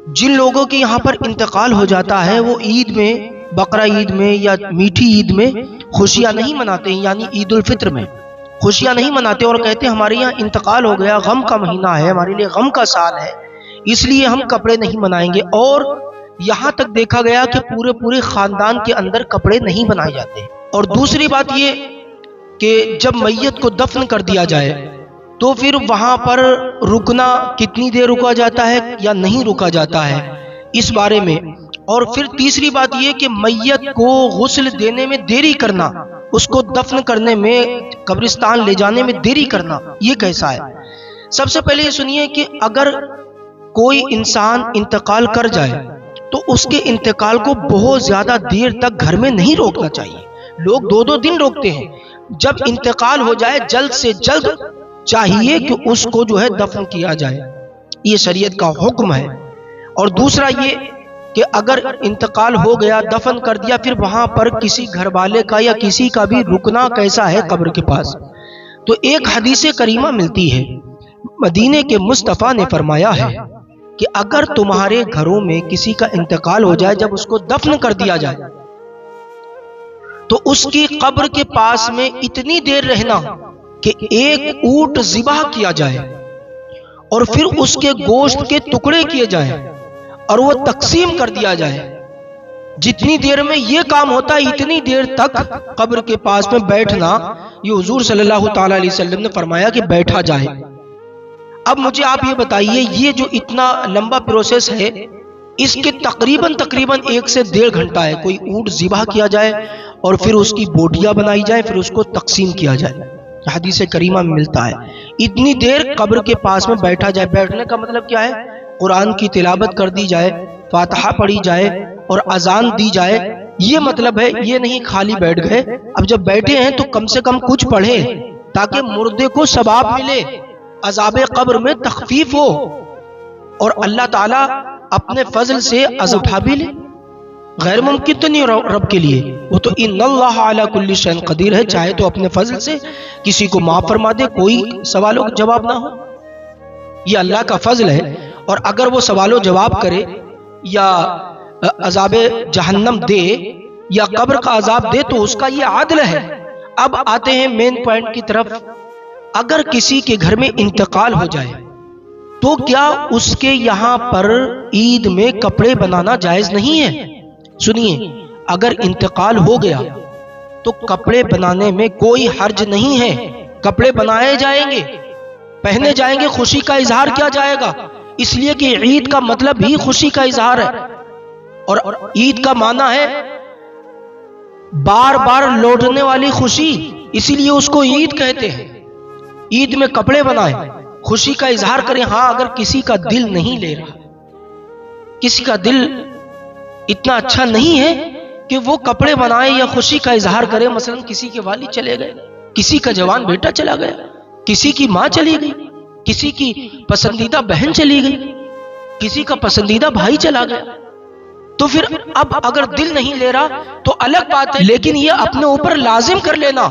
جن لوگوں کے یہاں پر انتقال ہو جاتا ہے وہ عید میں، بقرہ عید میں یا میٹھی عید میں خوشیاں نہیں مناتے ہیں، یعنی عید الفطر میں خوشیاں نہیں مناتے اور کہتے ہیں ہمارے یہاں انتقال ہو گیا، غم کا مہینہ ہے، ہمارے لیے غم کا سال ہے، اس لیے ہم کپڑے نہیں بنائیں گے۔ اور یہاں تک دیکھا گیا کہ پورے خاندان کے اندر کپڑے نہیں بنائے جاتے۔ اور دوسری بات یہ کہ جب میت کو دفن کر دیا جائے تو پھر وہاں پر رکنا کتنی دیر رکا جاتا ہے یا نہیں رکا جاتا ہے، اس بارے میں۔ اور پھر تیسری بات یہ کہ میت کو غسل دینے میں دیری کرنا، اس کو دفن کرنے میں، قبرستان لے جانے میں دیری کرنا، یہ کیسا ہے؟ سب سے پہلے یہ سنیے کہ اگر کوئی انسان انتقال کر جائے تو اس کے انتقال کو بہت زیادہ دیر تک گھر میں نہیں روکنا چاہیے۔ لوگ 2 دن روکتے ہیں۔ جب انتقال ہو جائے جلد سے جلد چاہیے کہ اس کو جو ہے دفن کیا جائے، یہ شریعت کا حکم ہے۔ اور دوسرا یہ کہ اگر انتقال ہو گیا، دفن کر دیا، پھر وہاں پر کسی گھر والے کا یا کسی کا بھی رکنا کیسا ہے قبر کے پاس؟ تو ایک حدیث کریمہ ملتی ہے، مدینے کے مصطفیٰ نے فرمایا ہے کہ اگر تمہارے گھروں میں کسی کا انتقال ہو جائے، جب اس کو دفن کر دیا جائے تو اس کی قبر کے پاس میں اتنی دیر رہنا کہ ایک اونٹ ذبح کیا جائے اور پھر اس کے گوشت کے ٹکڑے کیے جائیں اور وہ تقسیم کر دیا جائے۔ جتنی دیر میں یہ کام ہوتا ہے اتنی دیر تک قبر کے پاس میں بیٹھنا، یہ حضور صلی اللہ تعالی علیہ وسلم نے فرمایا کہ بیٹھا جائے۔ اب مجھے آپ یہ بتائیے، یہ جو اتنا لمبا پروسیس ہے، اس کے تقریباً 1 سے 1.5 گھنٹہ ہے۔ کوئی اونٹ ذبح کیا جائے اور پھر اس کی بوٹیاں بنائی جائے، پھر اس کو تقسیم کیا جائے، حدیث کریمہ میں ملتا ہے۔ اتنی دیر قبر کے پاس میں بیٹھا جائے۔ بیٹھنے کا مطلب کیا ہے؟ قرآن کی تلاوت کر دی جائے، فاتحہ پڑھی جائے اور اذان دی جائے، یہ مطلب ہے۔ یہ نہیں خالی بیٹھ گئے۔ اب جب بیٹھے ہیں تو کم سے کم کچھ پڑھیں تاکہ مردے کو ثواب ملے، عذاب قبر میں تخفیف ہو اور اللہ تعالیٰ اپنے فضل سے عذاب اٹھا بھی لے۔ غیر ممکن تو نہیں رب کے لیے، وہ تو ان اللہ علی کل شیء قدیر ہے، چاہے تو اپنے فضل سے کسی کو معاف فرما دے، کوئی سوال و جواب نہ ہو، یہ اللہ کا فضل ہے۔ اور اگر وہ سوال و جواب کرے یا عذاب جہنم دے یا قبر کا عذاب دے تو اس کا یہ عدل ہے۔ اب آتے ہیں مین پوائنٹ کی طرف۔ اگر کسی کے گھر میں انتقال ہو جائے تو کیا اس کے یہاں پر عید میں کپڑے بنانا جائز نہیں ہے؟ سنیے، اگر انتقال ہو گیا تو کپڑے بنانے میں کوئی حرج نہیں ہے، کپڑے بنائے جائیں گے، پہنے جائیں گے، خوشی کا اظہار کیا جائے گا، اس لیے کہ عید کا مطلب ہی خوشی کا اظہار ہے۔ اور عید کا معنی ہے بار بار لوٹنے والی خوشی، اسی لیے اس کو عید کہتے ہیں۔ عید میں کپڑے بنائیں، خوشی کا اظہار کریں۔ ہاں، اگر کسی کا دل نہیں لے رہا، کسی کا دل اتنا اچھا نہیں ہے کہ وہ کپڑے بنائے یا خوشی کا اظہار کرے، مثلا کسی کے والد چلے گئے، کسی کا جوان بیٹا چلا گیا، کسی کی ماں چلی گئی، کسی کی پسندیدہ بہن چلی گئی، کسی کا پسندیدہ بھائی چلا گیا، تو پھر اب اگر دل نہیں لے رہا تو الگ بات ہے، لیکن یہ اپنے اوپر لازم کر لینا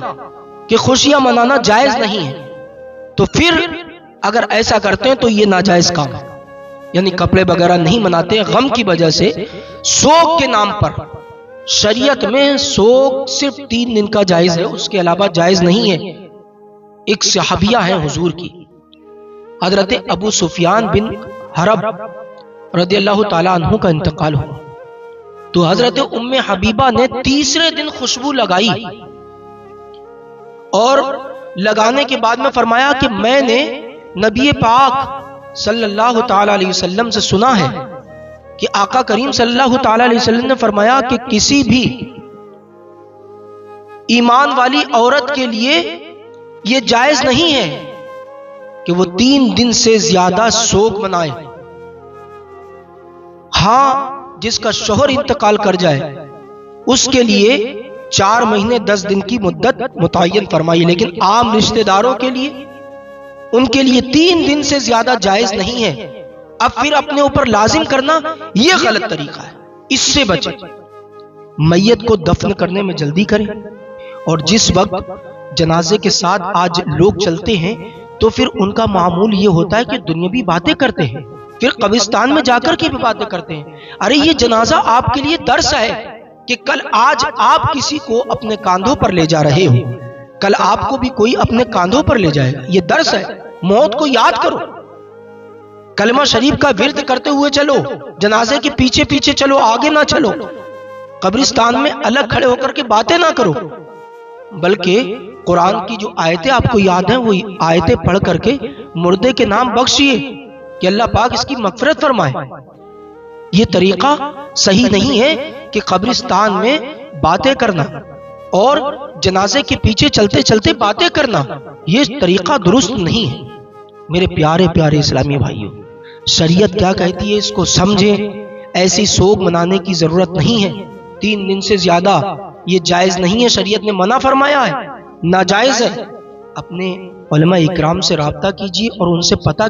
کہ خوشیاں منانا جائز نہیں ہے، تو پھر اگر ایسا کرتے ہیں تو یہ ناجائز کام ہے، یعنی کپڑے وغیرہ نہیں مناتے غم کی وجہ سے، سوگ کے نام پر۔ شریعت میں سوگ صرف 3 دن کا جائز ہے، اس کے علاوہ جائز نہیں ہے۔ ایک صحابیہ ہیں حضور کی، حضرت ابو سفیان بن حرب رضی اللہ تعالیٰ عنہ کا انتقال ہوا، تو حضرت ام حبیبہ نے تیسرے دن خوشبو لگائی اور لگانے کے بعد میں فرمایا کہ میں نے نبی پاک صلی اللہ تعالیٰ علیہ وسلم سے سنا ہے کہ آقا کریم صلی اللہ تعالیٰ علیہ وسلم نے فرمایا کہ کسی بھی ایمان والی عورت کے لیے یہ جائز نہیں ہے کہ وہ 3 دن سے زیادہ سوگ منائے۔ ہاں، جس کا شوہر انتقال کر جائے اس کے لیے 4 مہینے 10 دن کی مدت متعین فرمائی، لیکن عام رشتہ داروں کے لیے، ان کے لیے 3 دن سے زیادہ جائز نہیں ہے۔ اب پھر اپنے اوپر لازم کرنا یہ غلط طریقہ ہے، اس سے بچیں۔ میت کو دفن کرنے میں جلدی کریں، اور جس وقت جنازے کے ساتھ آج لوگ چلتے ہیں تو پھر ان کا معمول یہ ہوتا ہے کہ دنیاوی باتیں کرتے ہیں، پھر قبرستان میں جا کر کے بھی باتیں کرتے ہیں. ارے یہ جنازہ آپ کے لیے درس ہے کہ کل آج آپ کسی کو اپنے کاندھوں پر لے جا رہے ہو، کل آپ کو بھی کوئی اپنے کاندھوں پر لے جائے گا. یہ درس ہے. موت کو یاد کرو، کلمہ شریف کا ورد کرتے ہوئے چلو، جنازے کے پیچھے پیچھے چلو، آگے نہ چلو. قبرستان میں الگ کھڑے ہو کر کے باتیں نہ کرو، بلکہ قرآن کی جو آیتیں آپ کو یاد ہیں وہ آیتیں پڑھ کر کے مردے کے نام بخشیے کہ اللہ پاک اس کی مغفرت فرمائے. یہ طریقہ صحیح نہیں ہے کہ قبرستان میں باتیں کرنا اور جنازے کے پیچھے چلتے چلتے باتیں کرنا، یہ طریقہ درست نہیں ہے. میرے پیارے پیارے اسلامی بھائیوں، شریعت کیا کہتی ہے اس کو سمجھیں. ایسی سوگ منانے کی ضرورت نہیں ہے. 3 دن سے زیادہ یہ جائز نہیں ہے، شریعت نے منع فرمایا ہے، ناجائز ہے. اپنے علماء اکرام سے رابطہ کیجیے اور ان سے پتہ